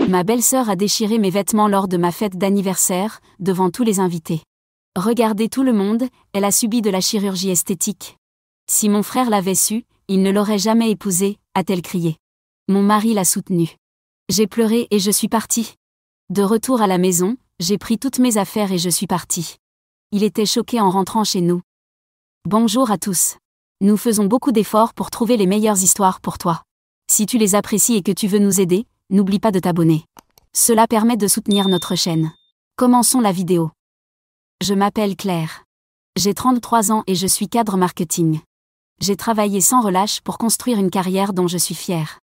Ma belle-sœur a déchiré mes vêtements lors de ma fête d'anniversaire, devant tous les invités. Regardez tout le monde, elle a subi de la chirurgie esthétique. Si mon frère l'avait su, il ne l'aurait jamais épousée, a-t-elle crié. Mon mari l'a soutenue. J'ai pleuré et je suis partie. De retour à la maison, j'ai pris toutes mes affaires et je suis partie. Il était choqué en rentrant chez nous. Bonjour à tous. Nous faisons beaucoup d'efforts pour trouver les meilleures histoires pour toi. Si tu les apprécies et que tu veux nous aider, n'oublie pas de t'abonner. Cela permet de soutenir notre chaîne. Commençons la vidéo. Je m'appelle Claire. J'ai 33 ans et je suis cadre marketing. J'ai travaillé sans relâche pour construire une carrière dont je suis fière.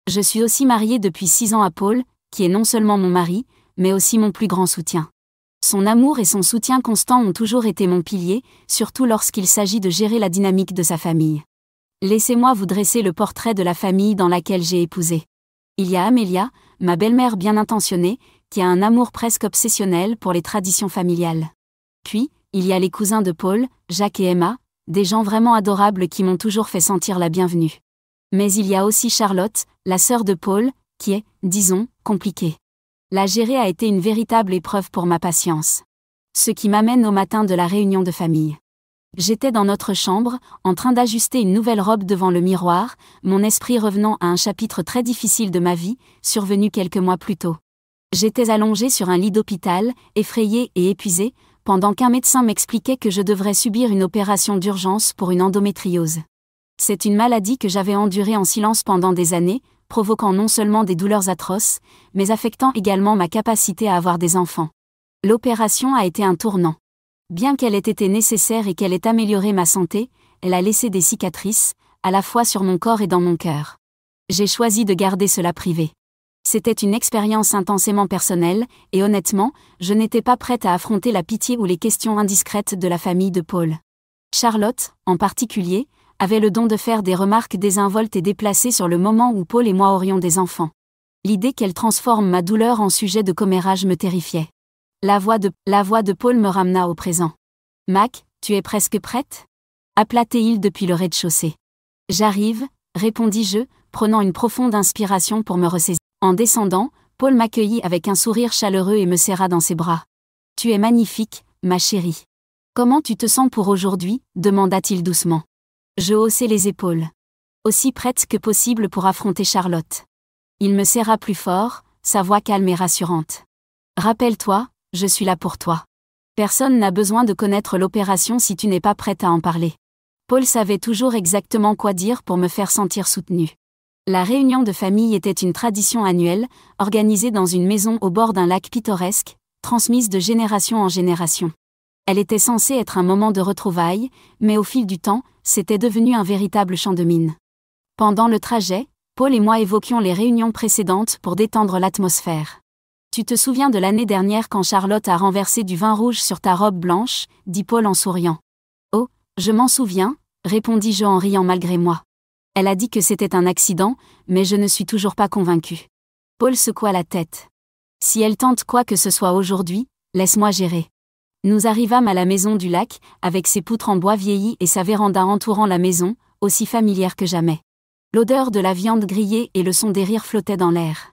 Je suis aussi mariée depuis 6 ans à Paul, qui est non seulement mon mari, mais aussi mon plus grand soutien. Son amour et son soutien constant ont toujours été mon pilier, surtout lorsqu'il s'agit de gérer la dynamique de sa famille. Laissez-moi vous dresser le portrait de la famille dans laquelle j'ai épousé. Il y a Amélia, ma belle-mère bien intentionnée, qui a un amour presque obsessionnel pour les traditions familiales. Puis, il y a les cousins de Paul, Jacques et Emma, des gens vraiment adorables qui m'ont toujours fait sentir la bienvenue. Mais il y a aussi Charlotte, la sœur de Paul, qui est, disons, compliquée. La gérer a été une véritable épreuve pour ma patience. Ce qui m'amène au matin de la réunion de famille. J'étais dans notre chambre, en train d'ajuster une nouvelle robe devant le miroir, mon esprit revenant à un chapitre très difficile de ma vie, survenu quelques mois plus tôt. J'étais allongée sur un lit d'hôpital, effrayée et épuisée, pendant qu'un médecin m'expliquait que je devrais subir une opération d'urgence pour une endométriose. C'est une maladie que j'avais endurée en silence pendant des années, provoquant non seulement des douleurs atroces, mais affectant également ma capacité à avoir des enfants. L'opération a été un tournant. Bien qu'elle ait été nécessaire et qu'elle ait amélioré ma santé, elle a laissé des cicatrices, à la fois sur mon corps et dans mon cœur. J'ai choisi de garder cela privé. C'était une expérience intensément personnelle, et honnêtement, je n'étais pas prête à affronter la pitié ou les questions indiscrètes de la famille de Paul. Charlotte, en particulier, avait le don de faire des remarques désinvoltes et déplacées sur le moment où Paul et moi aurions des enfants. L'idée qu'elle transforme ma douleur en sujet de commérage me terrifiait. La voix de Paul me ramena au présent. « Mac, tu es presque prête ?» appela-t-il depuis le rez-de-chaussée. « J'arrive », répondis-je, prenant une profonde inspiration pour me ressaisir. En descendant, Paul m'accueillit avec un sourire chaleureux et me serra dans ses bras. « Tu es magnifique, ma chérie. Comment tu te sens pour aujourd'hui ?» demanda-t-il doucement. Je haussai les épaules. Aussi prête que possible pour affronter Charlotte. Il me serra plus fort, sa voix calme et rassurante. « Rappelle-toi, je suis là pour toi. Personne n'a besoin de connaître l'opération si tu n'es pas prête à en parler. » Paul savait toujours exactement quoi dire pour me faire sentir soutenue. La réunion de famille était une tradition annuelle, organisée dans une maison au bord d'un lac pittoresque, transmise de génération en génération. Elle était censée être un moment de retrouvailles, mais au fil du temps, c'était devenu un véritable champ de mine. Pendant le trajet, Paul et moi évoquions les réunions précédentes pour détendre l'atmosphère. « Tu te souviens de l'année dernière quand Charlotte a renversé du vin rouge sur ta robe blanche ?» dit Paul en souriant. « Oh, je m'en souviens », répondis-je en riant malgré moi. Elle a dit que c'était un accident, mais je ne suis toujours pas convaincue. Paul secoua la tête. « Si elle tente quoi que ce soit aujourd'hui, laisse-moi gérer. » Nous arrivâmes à la maison du lac, avec ses poutres en bois vieilli et sa véranda entourant la maison, aussi familière que jamais. L'odeur de la viande grillée et le son des rires flottaient dans l'air.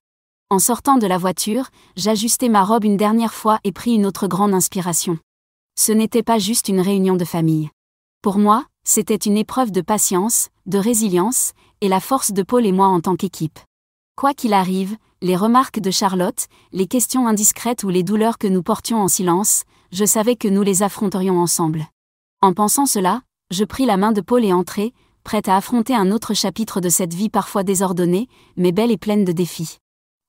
En sortant de la voiture, j'ajustai ma robe une dernière fois et pris une autre grande inspiration. Ce n'était pas juste une réunion de famille. Pour moi, c'était une épreuve de patience, de résilience, et la force de Paul et moi en tant qu'équipe. Quoi qu'il arrive, les remarques de Charlotte, les questions indiscrètes ou les douleurs que nous portions en silence, je savais que nous les affronterions ensemble. En pensant cela, je pris la main de Paul et entrai, prête à affronter un autre chapitre de cette vie parfois désordonnée, mais belle et pleine de défis.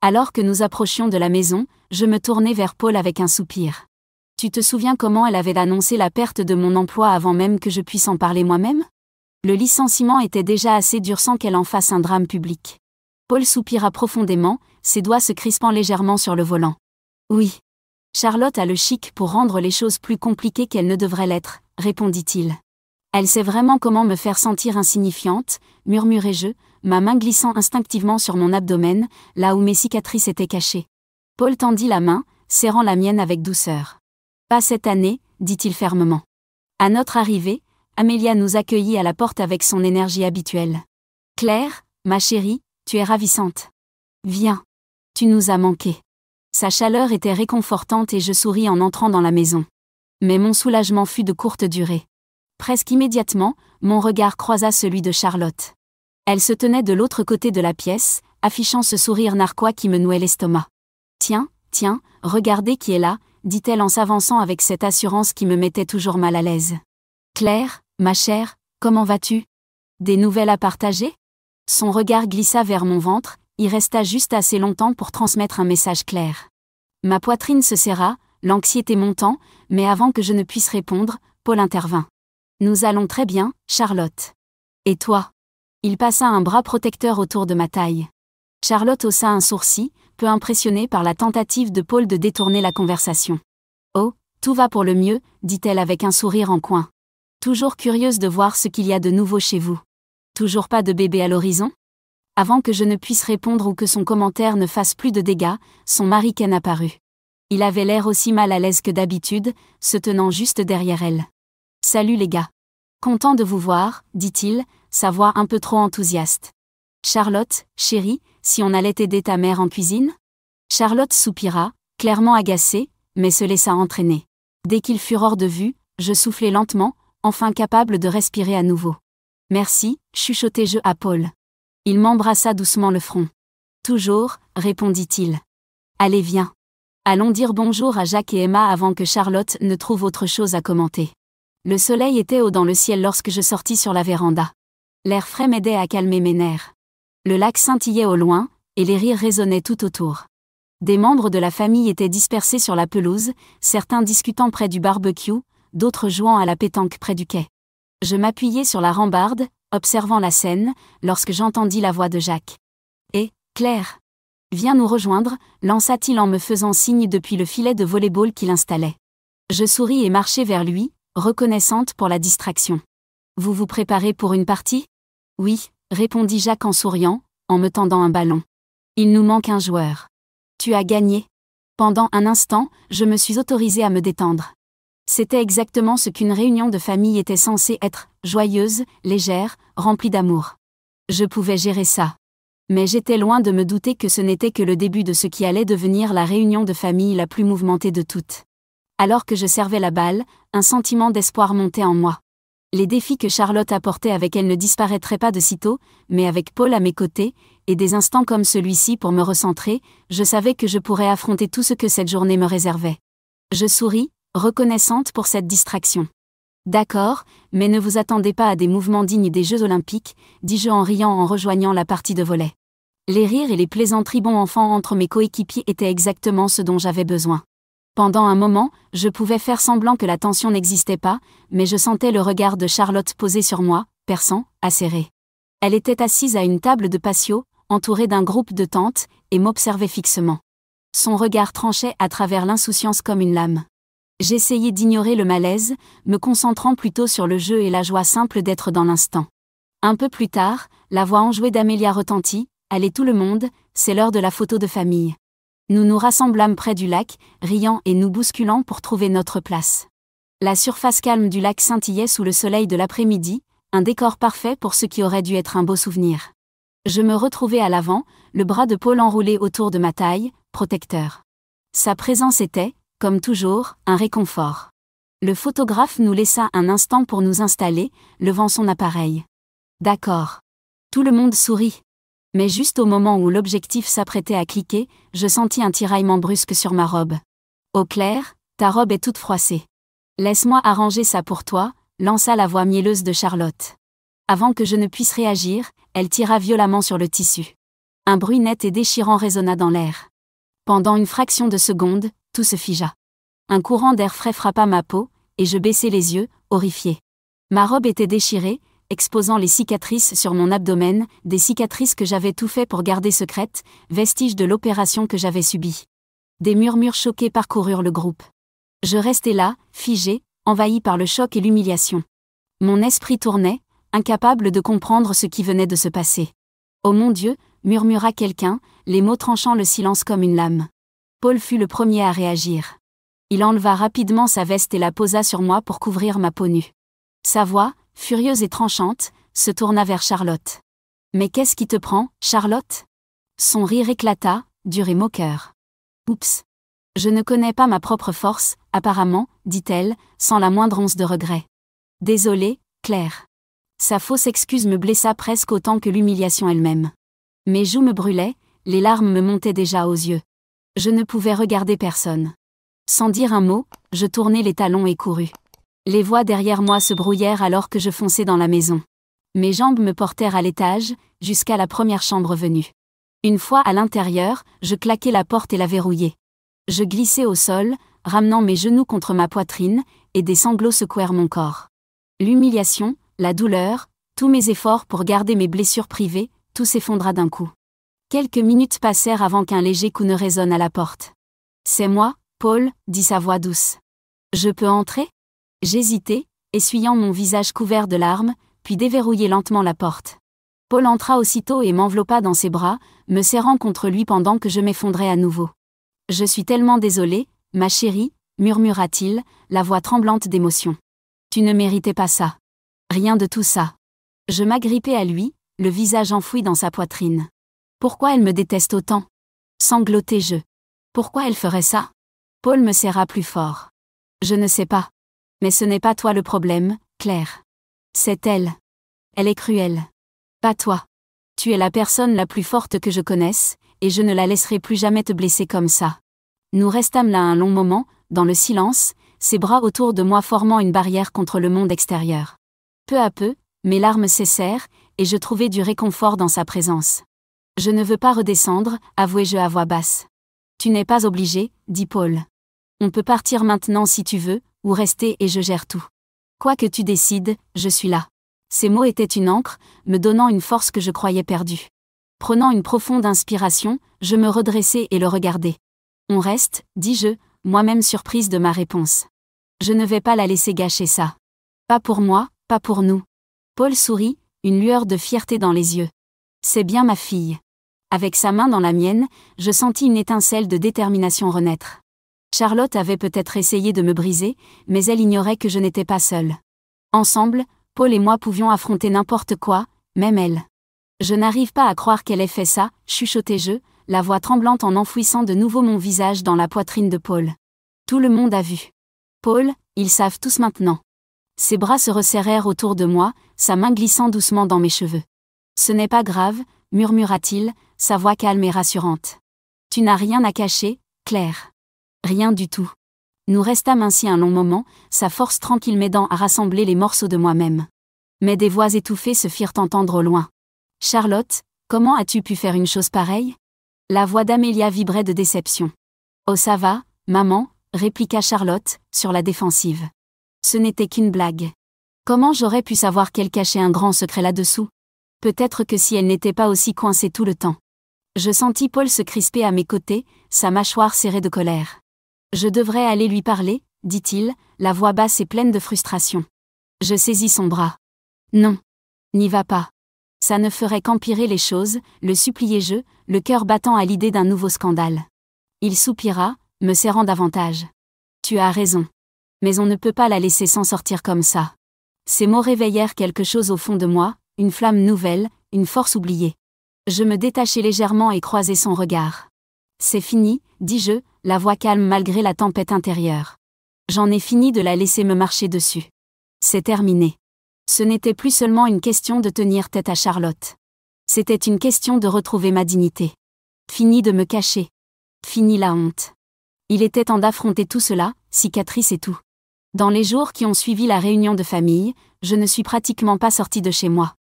Alors que nous approchions de la maison, je me tournai vers Paul avec un soupir. « Tu te souviens comment elle avait annoncé la perte de mon emploi avant même que je puisse en parler moi-même ? Le licenciement était déjà assez dur sans qu'elle en fasse un drame public. » Paul soupira profondément, ses doigts se crispant légèrement sur le volant. « Oui. Charlotte a le chic pour rendre les choses plus compliquées qu'elles ne devraient l'être, » répondit-il. « Elle sait vraiment comment me faire sentir insignifiante, » murmurai-je, ma main glissant instinctivement sur mon abdomen, là où mes cicatrices étaient cachées. Paul tendit la main, serrant la mienne avec douceur. « Pas cette année, » dit-il fermement. À notre arrivée, Amélia nous accueillit à la porte avec son énergie habituelle. « Claire, ma chérie, tu es ravissante. Viens. Tu nous as manqué. Sa chaleur était réconfortante et je souris en entrant dans la maison. Mais mon soulagement fut de courte durée. Presque immédiatement, mon regard croisa celui de Charlotte. Elle se tenait de l'autre côté de la pièce, affichant ce sourire narquois qui me nouait l'estomac. « Tiens, regardez qui est là », dit-elle en s'avançant avec cette assurance qui me mettait toujours mal à l'aise. « Claire, ma chère, comment vas-tu ? Des nouvelles à partager ?» Son regard glissa vers mon ventre, y resta juste assez longtemps pour transmettre un message clair. Ma poitrine se serra, l'anxiété montant, mais avant que je ne puisse répondre, Paul intervint. « Nous allons très bien, Charlotte. Et toi ?» Il passa un bras protecteur autour de ma taille. Charlotte haussa un sourcil, peu impressionnée par la tentative de Paul de détourner la conversation. « Oh, tout va pour le mieux », dit-elle avec un sourire en coin. « Toujours curieuse de voir ce qu'il y a de nouveau chez vous. Toujours pas de bébé à l'horizon ?» Avant que je ne puisse répondre ou que son commentaire ne fasse plus de dégâts, son mari Ken apparut. Il avait l'air aussi mal à l'aise que d'habitude, se tenant juste derrière elle. « Salut les gars. Content de vous voir, dit-il, sa voix un peu trop enthousiaste. « Charlotte, chérie, si on allait aider ta mère en cuisine ?» Charlotte soupira, clairement agacée, mais se laissa entraîner. Dès qu'ils furent hors de vue, je soufflai lentement, enfin capable de respirer à nouveau. « Merci, chuchotai-je à Paul. Il m'embrassa doucement le front. « Toujours, répondit-il. « Allez viens. Allons dire bonjour à Jacques et Emma avant que Charlotte ne trouve autre chose à commenter. » Le soleil était haut dans le ciel lorsque je sortis sur la véranda. L'air frais m'aidait à calmer mes nerfs. Le lac scintillait au loin, et les rires résonnaient tout autour. Des membres de la famille étaient dispersés sur la pelouse, certains discutant près du barbecue, d'autres jouant à la pétanque près du quai. Je m'appuyais sur la rambarde, observant la scène, lorsque j'entendis la voix de Jacques. « Hé, Claire ! Viens nous rejoindre », lança-t-il en me faisant signe depuis le filet de volley-ball qu'il installait. Je souris et marchai vers lui, reconnaissante pour la distraction. « Vous vous préparez pour une partie ? » « Oui, » répondit Jacques en souriant, en me tendant un ballon. « Il nous manque un joueur. »« Tu as gagné. » Pendant un instant, je me suis autorisée à me détendre. C'était exactement ce qu'une réunion de famille était censée être, joyeuse, légère, remplie d'amour. Je pouvais gérer ça. Mais j'étais loin de me douter que ce n'était que le début de ce qui allait devenir la réunion de famille la plus mouvementée de toutes. Alors que je servais la balle, un sentiment d'espoir montait en moi. Les défis que Charlotte apportait avec elle ne disparaîtraient pas de sitôt, mais avec Paul à mes côtés, et des instants comme celui-ci pour me recentrer, je savais que je pourrais affronter tout ce que cette journée me réservait. Je souris, reconnaissante pour cette distraction. « D'accord, mais ne vous attendez pas à des mouvements dignes des Jeux Olympiques, » dis-je en riant en rejoignant la partie de volley. Les rires et les plaisanteries bon enfant entre mes coéquipiers étaient exactement ce dont j'avais besoin. Pendant un moment, je pouvais faire semblant que la tension n'existait pas, mais je sentais le regard de Charlotte posé sur moi, perçant, acéré. Elle était assise à une table de patio, entourée d'un groupe de tantes, et m'observait fixement. Son regard tranchait à travers l'insouciance comme une lame. J'essayais d'ignorer le malaise, me concentrant plutôt sur le jeu et la joie simple d'être dans l'instant. Un peu plus tard, la voix enjouée d'Amélia retentit. « Allez tout le monde, c'est l'heure de la photo de famille. » Nous nous rassemblâmes près du lac, riant et nous bousculant pour trouver notre place. La surface calme du lac scintillait sous le soleil de l'après-midi, un décor parfait pour ce qui aurait dû être un beau souvenir. Je me retrouvai à l'avant, le bras de Paul enroulé autour de ma taille, protecteur. Sa présence était, comme toujours, un réconfort. Le photographe nous laissa un instant pour nous installer, levant son appareil. D'accord. Tout le monde sourit. Mais juste au moment où l'objectif s'apprêtait à cliquer, je sentis un tiraillement brusque sur ma robe. « Oh Claire, ta robe est toute froissée. Laisse-moi arranger ça pour toi », lança la voix mielleuse de Charlotte. Avant que je ne puisse réagir, elle tira violemment sur le tissu. Un bruit net et déchirant résonna dans l'air. Pendant une fraction de seconde, tout se figea. Un courant d'air frais frappa ma peau, et je baissai les yeux, horrifiée. Ma robe était déchirée, exposant les cicatrices sur mon abdomen, des cicatrices que j'avais tout fait pour garder secrètes, vestiges de l'opération que j'avais subie. Des murmures choqués parcoururent le groupe. Je restais là, figée, envahie par le choc et l'humiliation. Mon esprit tournait, incapable de comprendre ce qui venait de se passer. « Oh mon Dieu !» murmura quelqu'un, les mots tranchant le silence comme une lame. Paul fut le premier à réagir. Il enleva rapidement sa veste et la posa sur moi pour couvrir ma peau nue. Sa voix, furieuse et tranchante, se tourna vers Charlotte. « Mais qu'est-ce qui te prend, Charlotte ?» Son rire éclata, dur et moqueur. Oups. Je ne connais pas ma propre force, apparemment, dit-elle, sans la moindre once de regret. Désolée, Claire. Sa fausse excuse me blessa presque autant que l'humiliation elle-même. Mes joues me brûlaient, les larmes me montaient déjà aux yeux. Je ne pouvais regarder personne. Sans dire un mot, je tournai les talons et courus. Les voix derrière moi se brouillèrent alors que je fonçais dans la maison. Mes jambes me portèrent à l'étage, jusqu'à la première chambre venue. Une fois à l'intérieur, je claquai la porte et la verrouillai. Je glissai au sol, ramenant mes genoux contre ma poitrine, et des sanglots secouèrent mon corps. L'humiliation, la douleur, tous mes efforts pour garder mes blessures privées, tout s'effondra d'un coup. Quelques minutes passèrent avant qu'un léger coup ne résonne à la porte. « C'est moi, Paul » dit sa voix douce. « Je peux entrer ?» J'hésitai, essuyant mon visage couvert de larmes, puis déverrouillai lentement la porte. Paul entra aussitôt et m'enveloppa dans ses bras, me serrant contre lui pendant que je m'effondrais à nouveau. « Je suis tellement désolé, ma chérie » murmura-t-il, la voix tremblante d'émotion. « Tu ne méritais pas ça. » Rien de tout ça. Je m'agrippai à lui, le visage enfoui dans sa poitrine. Pourquoi elle me déteste autant? Sanglotai-je. Pourquoi elle ferait ça? Paul me serra plus fort. Je ne sais pas. Mais ce n'est pas toi le problème, Claire. C'est elle. Elle est cruelle. Pas toi. Tu es la personne la plus forte que je connaisse, et je ne la laisserai plus jamais te blesser comme ça. Nous restâmes là un long moment, dans le silence, ses bras autour de moi formant une barrière contre le monde extérieur. Peu à peu, mes larmes cessèrent, et je trouvai du réconfort dans sa présence. Je ne veux pas redescendre, avouai-je à voix basse. Tu n'es pas obligé, dit Paul. On peut partir maintenant si tu veux, ou rester et je gère tout. Quoi que tu décides, je suis là. Ces mots étaient une encre, me donnant une force que je croyais perdue. Prenant une profonde inspiration, je me redressai et le regardai. On reste, dis-je, moi-même surprise de ma réponse. Je ne vais pas la laisser gâcher ça. Pas pour moi, pas pour nous. Paul sourit, une lueur de fierté dans les yeux. C'est bien ma fille. Avec sa main dans la mienne, je sentis une étincelle de détermination renaître. Charlotte avait peut-être essayé de me briser, mais elle ignorait que je n'étais pas seule. Ensemble, Paul et moi pouvions affronter n'importe quoi, même elle. Je n'arrive pas à croire qu'elle ait fait ça, chuchotai-je, la voix tremblante en enfouissant de nouveau mon visage dans la poitrine de Paul. Tout le monde a vu. Paul, ils savent tous maintenant. Ses bras se resserrèrent autour de moi, sa main glissant doucement dans mes cheveux. Ce n'est pas grave, murmura-t-il, sa voix calme et rassurante. Tu n'as rien à cacher, Claire. Rien du tout. Nous restâmes ainsi un long moment, sa force tranquille m'aidant à rassembler les morceaux de moi-même. Mais des voix étouffées se firent entendre au loin. Charlotte, comment as-tu pu faire une chose pareille? La voix d'Amélia vibrait de déception. Oh ça va, maman, répliqua Charlotte, sur la défensive. Ce n'était qu'une blague. Comment j'aurais pu savoir qu'elle cachait un grand secret là-dessous? Peut-être que si elle n'était pas aussi coincée tout le temps. Je sentis Paul se crisper à mes côtés, sa mâchoire serrée de colère. Je devrais aller lui parler, dit-il, la voix basse et pleine de frustration. Je saisis son bras. Non. N'y va pas. Ça ne ferait qu'empirer les choses, le suppliai-je, le cœur battant à l'idée d'un nouveau scandale. Il soupira, me serrant davantage. Tu as raison. Mais on ne peut pas la laisser s'en sortir comme ça. Ces mots réveillèrent quelque chose au fond de moi, une flamme nouvelle, une force oubliée. Je me détachai légèrement et croisai son regard. C'est fini, dis-je, la voix calme malgré la tempête intérieure. J'en ai fini de la laisser me marcher dessus. C'est terminé. Ce n'était plus seulement une question de tenir tête à Charlotte. C'était une question de retrouver ma dignité. Fini de me cacher. Fini la honte. Il était temps d'affronter tout cela, cicatrice et tout. Dans les jours qui ont suivi la réunion de famille, je ne suis pratiquement pas sortie de chez moi.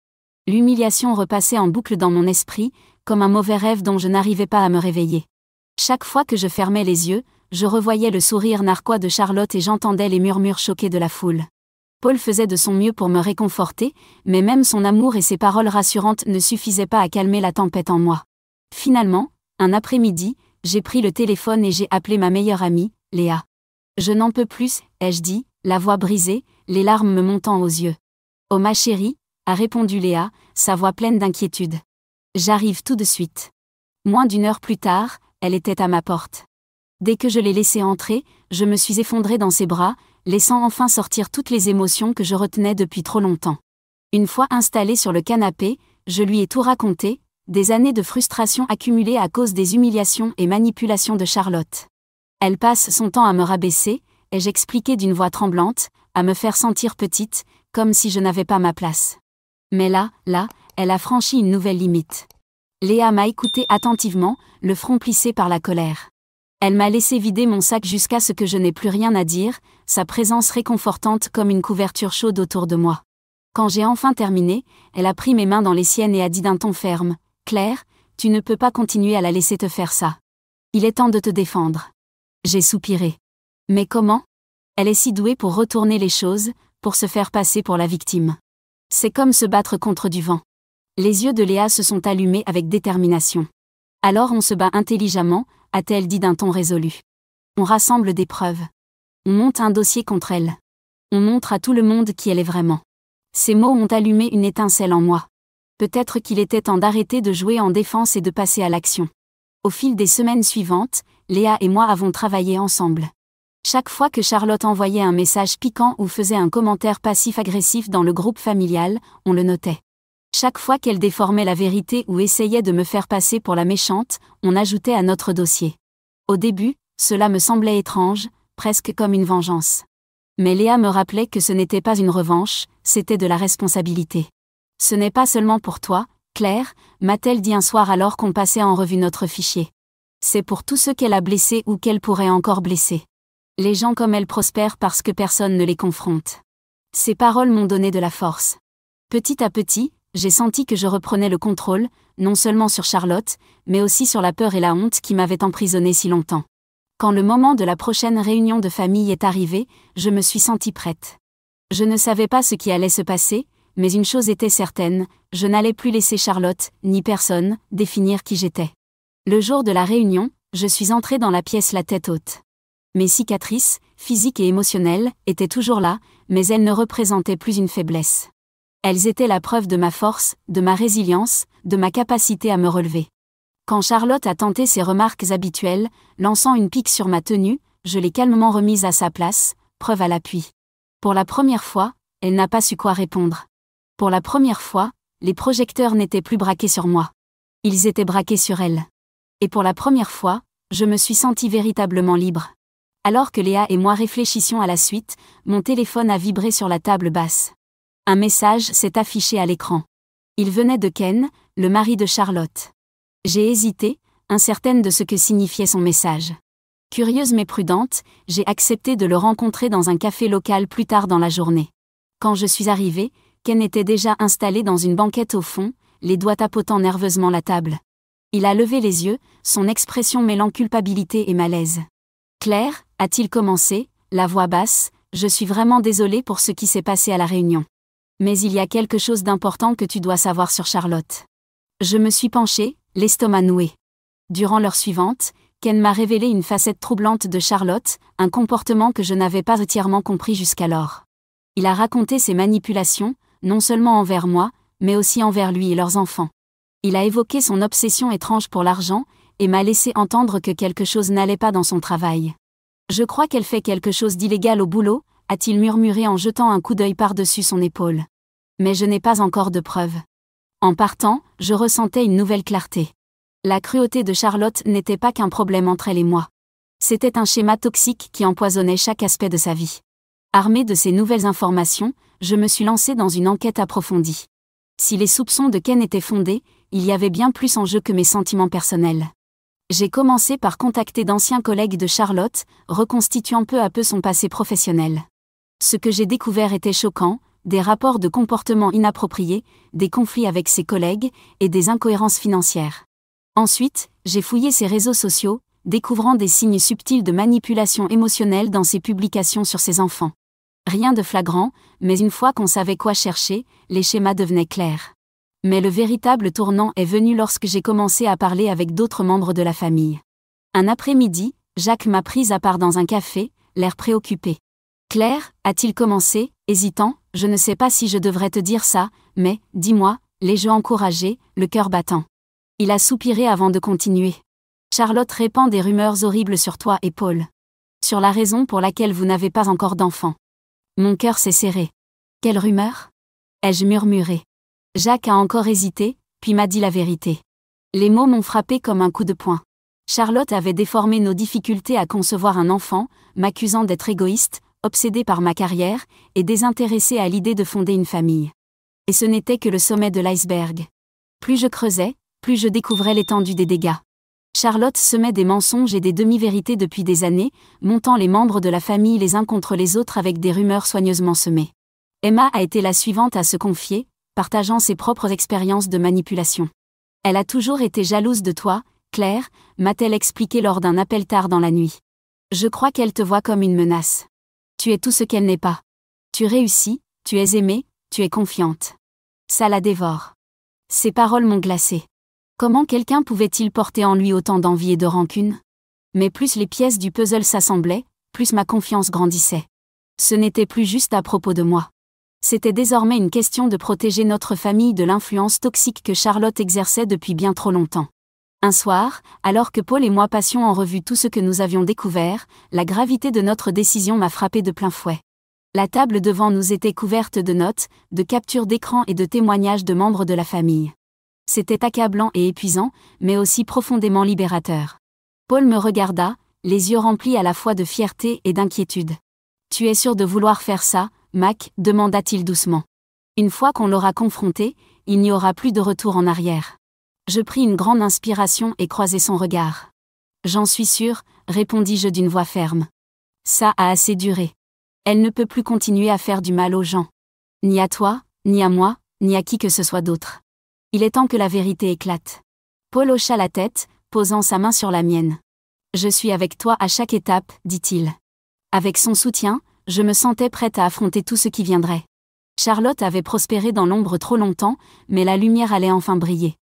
L'humiliation repassait en boucle dans mon esprit, comme un mauvais rêve dont je n'arrivais pas à me réveiller. Chaque fois que je fermais les yeux, je revoyais le sourire narquois de Charlotte et j'entendais les murmures choqués de la foule. Paul faisait de son mieux pour me réconforter, mais même son amour et ses paroles rassurantes ne suffisaient pas à calmer la tempête en moi. Finalement, un après-midi, j'ai pris le téléphone et j'ai appelé ma meilleure amie, Léa. Je n'en peux plus, ai-je dit, la voix brisée, les larmes me montant aux yeux. Oh ma chérie, a répondu Léa, sa voix pleine d'inquiétude. J'arrive tout de suite. Moins d'une heure plus tard, elle était à ma porte. Dès que je l'ai laissée entrer, je me suis effondrée dans ses bras, laissant enfin sortir toutes les émotions que je retenais depuis trop longtemps. Une fois installée sur le canapé, je lui ai tout raconté, des années de frustration accumulées à cause des humiliations et manipulations de Charlotte. Elle passe son temps à me rabaisser, ai-je expliqué d'une voix tremblante, à me faire sentir petite, comme si je n'avais pas ma place. Mais là, elle a franchi une nouvelle limite. Léa m'a écouté attentivement, le front plissé par la colère. Elle m'a laissé vider mon sac jusqu'à ce que je n'ai plus rien à dire, sa présence réconfortante comme une couverture chaude autour de moi. Quand j'ai enfin terminé, elle a pris mes mains dans les siennes et a dit d'un ton ferme, « Claire, tu ne peux pas continuer à la laisser te faire ça. Il est temps de te défendre. » J'ai soupiré. Mais comment ? Elle est si douée pour retourner les choses, pour se faire passer pour la victime. C'est comme se battre contre du vent. Les yeux de Léa se sont allumés avec détermination. Alors on se bat intelligemment, a-t-elle dit d'un ton résolu. On rassemble des preuves. On monte un dossier contre elle. On montre à tout le monde qui elle est vraiment. Ces mots ont allumé une étincelle en moi. Peut-être qu'il était temps d'arrêter de jouer en défense et de passer à l'action. Au fil des semaines suivantes, Léa et moi avons travaillé ensemble. Chaque fois que Charlotte envoyait un message piquant ou faisait un commentaire passif-agressif dans le groupe familial, on le notait. Chaque fois qu'elle déformait la vérité ou essayait de me faire passer pour la méchante, on ajoutait à notre dossier. Au début, cela me semblait étrange, presque comme une vengeance. Mais Léa me rappelait que ce n'était pas une revanche, c'était de la responsabilité. « Ce n'est pas seulement pour toi, Claire », m'a-t-elle dit un soir alors qu'on passait en revue notre fichier. C'est pour tous ceux qu'elle a blessés ou qu'elle pourrait encore blesser. Les gens comme elle prospèrent parce que personne ne les confronte. Ces paroles m'ont donné de la force. Petit à petit, j'ai senti que je reprenais le contrôle, non seulement sur Charlotte, mais aussi sur la peur et la honte qui m'avaient emprisonnée si longtemps. Quand le moment de la prochaine réunion de famille est arrivé, je me suis sentie prête. Je ne savais pas ce qui allait se passer, mais une chose était certaine, je n'allais plus laisser Charlotte, ni personne, définir qui j'étais. Le jour de la réunion, je suis entrée dans la pièce la tête haute. Mes cicatrices, physiques et émotionnelles, étaient toujours là, mais elles ne représentaient plus une faiblesse. Elles étaient la preuve de ma force, de ma résilience, de ma capacité à me relever. Quand Charlotte a tenté ses remarques habituelles, lançant une pique sur ma tenue, je l'ai calmement remise à sa place, preuve à l'appui. Pour la première fois, elle n'a pas su quoi répondre. Pour la première fois, les projecteurs n'étaient plus braqués sur moi. Ils étaient braqués sur elle. Et pour la première fois, je me suis sentie véritablement libre. Alors que Léa et moi réfléchissions à la suite, mon téléphone a vibré sur la table basse. Un message s'est affiché à l'écran. Il venait de Ken, le mari de Charlotte. J'ai hésité, incertaine de ce que signifiait son message. Curieuse mais prudente, j'ai accepté de le rencontrer dans un café local plus tard dans la journée. Quand je suis arrivée, Ken était déjà installé dans une banquette au fond, les doigts tapotant nerveusement la table. Il a levé les yeux, son expression mêlant culpabilité et malaise. « Claire », a-t-il commencé, la voix basse, « je suis vraiment désolée pour ce qui s'est passé à la réunion. Mais il y a quelque chose d'important que tu dois savoir sur Charlotte. » Je me suis penchée, l'estomac noué. Durant l'heure suivante, Ken m'a révélé une facette troublante de Charlotte, un comportement que je n'avais pas entièrement compris jusqu'alors. Il a raconté ses manipulations, non seulement envers moi, mais aussi envers lui et leurs enfants. Il a évoqué son obsession étrange pour l'argent, et m'a laissé entendre que quelque chose n'allait pas dans son travail. « Je crois qu'elle fait quelque chose d'illégal au boulot », a-t-il murmuré en jetant un coup d'œil par-dessus son épaule. Mais je n'ai pas encore de preuves. En partant, je ressentais une nouvelle clarté. La cruauté de Charlotte n'était pas qu'un problème entre elle et moi. C'était un schéma toxique qui empoisonnait chaque aspect de sa vie. Armée de ces nouvelles informations, je me suis lancée dans une enquête approfondie. Si les soupçons de Ken étaient fondés, il y avait bien plus en jeu que mes sentiments personnels. J'ai commencé par contacter d'anciens collègues de Charlotte, reconstituant peu à peu son passé professionnel. Ce que j'ai découvert était choquant, des rapports de comportement inappropriés, des conflits avec ses collègues, et des incohérences financières. Ensuite, j'ai fouillé ses réseaux sociaux, découvrant des signes subtils de manipulation émotionnelle dans ses publications sur ses enfants. Rien de flagrant, mais une fois qu'on savait quoi chercher, les schémas devenaient clairs. Mais le véritable tournant est venu lorsque j'ai commencé à parler avec d'autres membres de la famille. Un après-midi, Jacques m'a prise à part dans un café, l'air préoccupé. « Claire », a-t-il commencé, hésitant, « je ne sais pas si je devrais te dire ça, mais, dis-moi », les yeux encouragés, le cœur battant. Il a soupiré avant de continuer. « Charlotte répand des rumeurs horribles sur toi et Paul. Sur la raison pour laquelle vous n'avez pas encore d'enfant. » Mon cœur s'est serré. « Quelle rumeur » ai-je murmuré. Jacques a encore hésité, puis m'a dit la vérité. Les mots m'ont frappé comme un coup de poing. Charlotte avait déformé nos difficultés à concevoir un enfant, m'accusant d'être égoïste, obsédée par ma carrière, et désintéressée à l'idée de fonder une famille. Et ce n'était que le sommet de l'iceberg. Plus je creusais, plus je découvrais l'étendue des dégâts. Charlotte semait des mensonges et des demi-vérités depuis des années, montant les membres de la famille les uns contre les autres avec des rumeurs soigneusement semées. Emma a été la suivante à se confier, partageant ses propres expériences de manipulation. Elle a toujours été jalouse de toi, Claire, m'a-t-elle expliqué lors d'un appel tard dans la nuit. Je crois qu'elle te voit comme une menace. Tu es tout ce qu'elle n'est pas. Tu réussis, tu es aimée, tu es confiante. Ça la dévore. Ces paroles m'ont glacée. Comment quelqu'un pouvait-il porter en lui autant d'envie et de rancune? Mais plus les pièces du puzzle s'assemblaient, plus ma confiance grandissait. Ce n'était plus juste à propos de moi. C'était désormais une question de protéger notre famille de l'influence toxique que Charlotte exerçait depuis bien trop longtemps. Un soir, alors que Paul et moi passions en revue tout ce que nous avions découvert, la gravité de notre décision m'a frappé de plein fouet. La table devant nous était couverte de notes, de captures d'écran et de témoignages de membres de la famille. C'était accablant et épuisant, mais aussi profondément libérateur. Paul me regarda, les yeux remplis à la fois de fierté et d'inquiétude. « Tu es sûr de vouloir faire ça, Mac ?» demanda-t-il doucement. « Une fois qu'on l'aura confronté, il n'y aura plus de retour en arrière. » Je pris une grande inspiration et croisai son regard. « J'en suis sûre, » répondis-je d'une voix ferme. « Ça a assez duré. Elle ne peut plus continuer à faire du mal aux gens. Ni à toi, ni à moi, ni à qui que ce soit d'autre. Il est temps que la vérité éclate. » Paul hocha la tête, posant sa main sur la mienne. « Je suis avec toi à chaque étape, » dit-il. Avec son soutien, je me sentais prête à affronter tout ce qui viendrait. Charlotte avait prospéré dans l'ombre trop longtemps, mais la lumière allait enfin briller.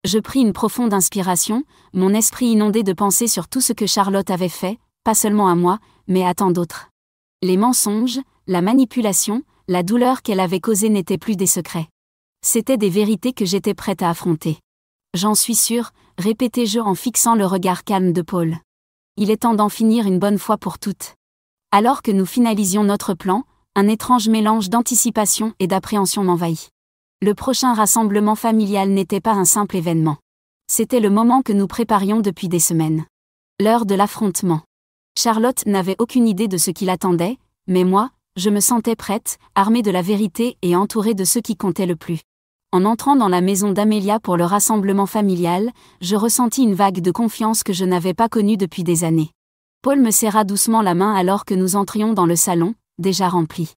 Je pris une profonde inspiration, mon esprit inondé de pensées sur tout ce que Charlotte avait fait, pas seulement à moi, mais à tant d'autres. Les mensonges, la manipulation, la douleur qu'elle avait causée n'étaient plus des secrets. C'étaient des vérités que j'étais prête à affronter. J'en suis sûre, répétai-je en fixant le regard calme de Paul. Il est temps d'en finir une bonne fois pour toutes. Alors que nous finalisions notre plan, un étrange mélange d'anticipation et d'appréhension m'envahit. Le prochain rassemblement familial n'était pas un simple événement. C'était le moment que nous préparions depuis des semaines. L'heure de l'affrontement. Charlotte n'avait aucune idée de ce qui l'attendait, mais moi, je me sentais prête, armée de la vérité et entourée de ceux qui comptaient le plus. En entrant dans la maison d'Amélia pour le rassemblement familial, je ressentis une vague de confiance que je n'avais pas connue depuis des années. Paul me serra doucement la main alors que nous entrions dans le salon, déjà rempli.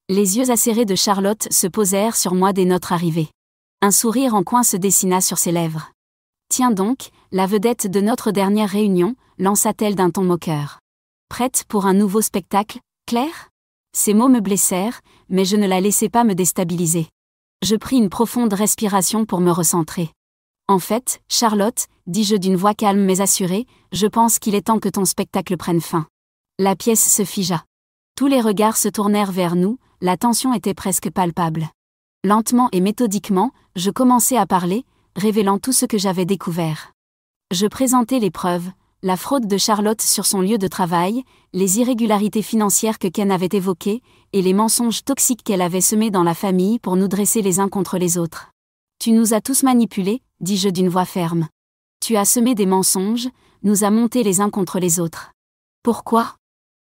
Les yeux acérés de Charlotte se posèrent sur moi dès notre arrivée. Un sourire en coin se dessina sur ses lèvres. « Tiens donc, la vedette de notre dernière réunion », lança-t-elle d'un ton moqueur. « Prête pour un nouveau spectacle, Claire ?» Ces mots me blessèrent, mais je ne la laissai pas me déstabiliser. Je pris une profonde respiration pour me recentrer. « En fait, Charlotte, » dis-je d'une voix calme mais assurée, « je pense qu'il est temps que ton spectacle prenne fin. » La pièce se figea. Tous les regards se tournèrent vers nous, la tension était presque palpable. Lentement et méthodiquement, je commençai à parler, révélant tout ce que j'avais découvert. Je présentai les preuves, la fraude de Charlotte sur son lieu de travail, les irrégularités financières que Ken avait évoquées, et les mensonges toxiques qu'elle avait semés dans la famille pour nous dresser les uns contre les autres. « Tu nous as tous manipulés, » dis-je d'une voix ferme. « Tu as semé des mensonges, nous as montés les uns contre les autres. Pourquoi ?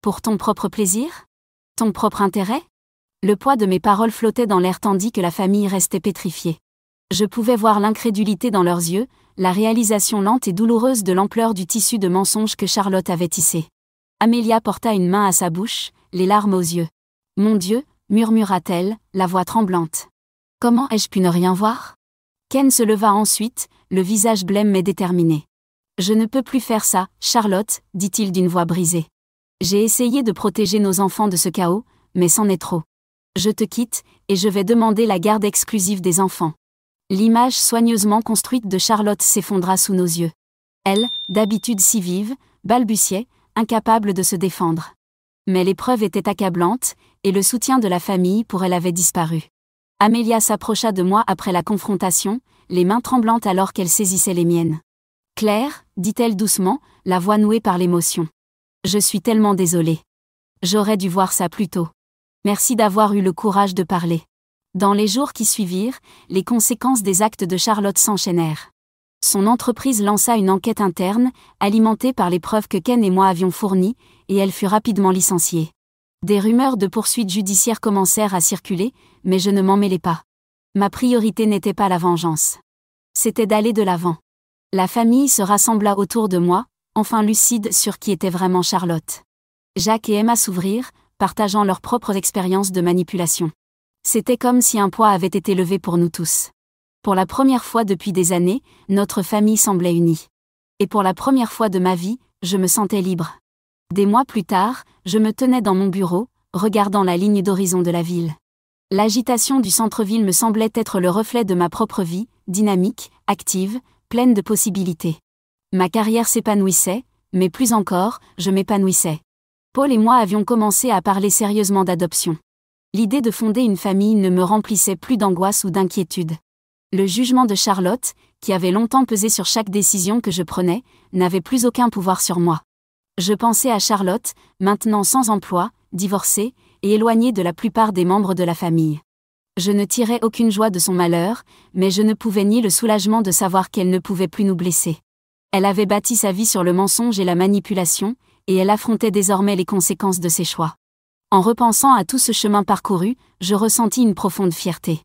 Pour ton propre plaisir ? Ton propre intérêt ? » Le poids de mes paroles flottait dans l'air tandis que la famille restait pétrifiée. Je pouvais voir l'incrédulité dans leurs yeux, la réalisation lente et douloureuse de l'ampleur du tissu de mensonges que Charlotte avait tissé. Amélia porta une main à sa bouche, les larmes aux yeux. « Mon Dieu !» murmura-t-elle, la voix tremblante. « Comment ai-je pu ne rien voir ?» Ken se leva ensuite, le visage blême mais déterminé. « Je ne peux plus faire ça, Charlotte, » dit-il d'une voix brisée. « J'ai essayé de protéger nos enfants de ce chaos, mais c'en est trop. Je te quitte, et je vais demander la garde exclusive des enfants. » L'image soigneusement construite de Charlotte s'effondra sous nos yeux. Elle, d'habitude si vive, balbutiait, incapable de se défendre. Mais les preuves étaient accablantes, et le soutien de la famille pour elle avait disparu. Amélia s'approcha de moi après la confrontation, les mains tremblantes alors qu'elle saisissait les miennes. « Claire, » dit-elle doucement, la voix nouée par l'émotion. « Je suis tellement désolée. J'aurais dû voir ça plus tôt. Merci d'avoir eu le courage de parler. » Dans les jours qui suivirent, les conséquences des actes de Charlotte s'enchaînèrent. Son entreprise lança une enquête interne, alimentée par les preuves que Ken et moi avions fournies, et elle fut rapidement licenciée. Des rumeurs de poursuites judiciaires commencèrent à circuler, mais je ne m'en mêlais pas. Ma priorité n'était pas la vengeance. C'était d'aller de l'avant. La famille se rassembla autour de moi, enfin lucide sur qui était vraiment Charlotte. Jacques et Emma s'ouvrirent, partageant leurs propres expériences de manipulation. C'était comme si un poids avait été levé pour nous tous. Pour la première fois depuis des années, notre famille semblait unie. Et pour la première fois de ma vie, je me sentais libre. Des mois plus tard, je me tenais dans mon bureau, regardant la ligne d'horizon de la ville. L'agitation du centre-ville me semblait être le reflet de ma propre vie, dynamique, active, pleine de possibilités. Ma carrière s'épanouissait, mais plus encore, je m'épanouissais. Paul et moi avions commencé à parler sérieusement d'adoption. L'idée de fonder une famille ne me remplissait plus d'angoisse ou d'inquiétude. Le jugement de Charlotte, qui avait longtemps pesé sur chaque décision que je prenais, n'avait plus aucun pouvoir sur moi. Je pensais à Charlotte, maintenant sans emploi, divorcée, et éloignée de la plupart des membres de la famille. Je ne tirais aucune joie de son malheur, mais je ne pouvais nier le soulagement de savoir qu'elle ne pouvait plus nous blesser. Elle avait bâti sa vie sur le mensonge et la manipulation, et elle affrontait désormais les conséquences de ses choix. En repensant à tout ce chemin parcouru, je ressentis une profonde fierté.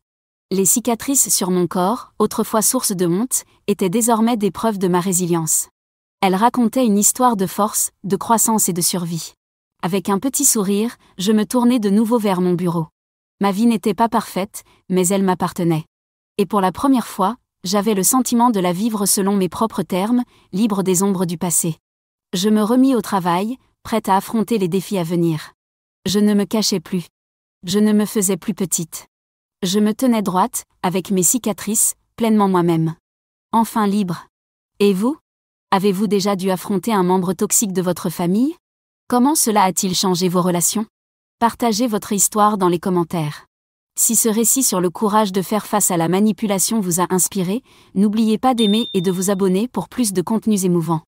Les cicatrices sur mon corps, autrefois source de honte, étaient désormais des preuves de ma résilience. Elles racontaient une histoire de force, de croissance et de survie. Avec un petit sourire, je me tournai de nouveau vers mon bureau. Ma vie n'était pas parfaite, mais elle m'appartenait. Et pour la première fois, j'avais le sentiment de la vivre selon mes propres termes, libre des ombres du passé. Je me remis au travail, prête à affronter les défis à venir. Je ne me cachais plus. Je ne me faisais plus petite. Je me tenais droite, avec mes cicatrices, pleinement moi-même. Enfin libre. Et vous ? Avez-vous déjà dû affronter un membre toxique de votre famille ? Comment cela a-t-il changé vos relations ? Partagez votre histoire dans les commentaires. Si ce récit sur le courage de faire face à la manipulation vous a inspiré, n'oubliez pas d'aimer et de vous abonner pour plus de contenus émouvants.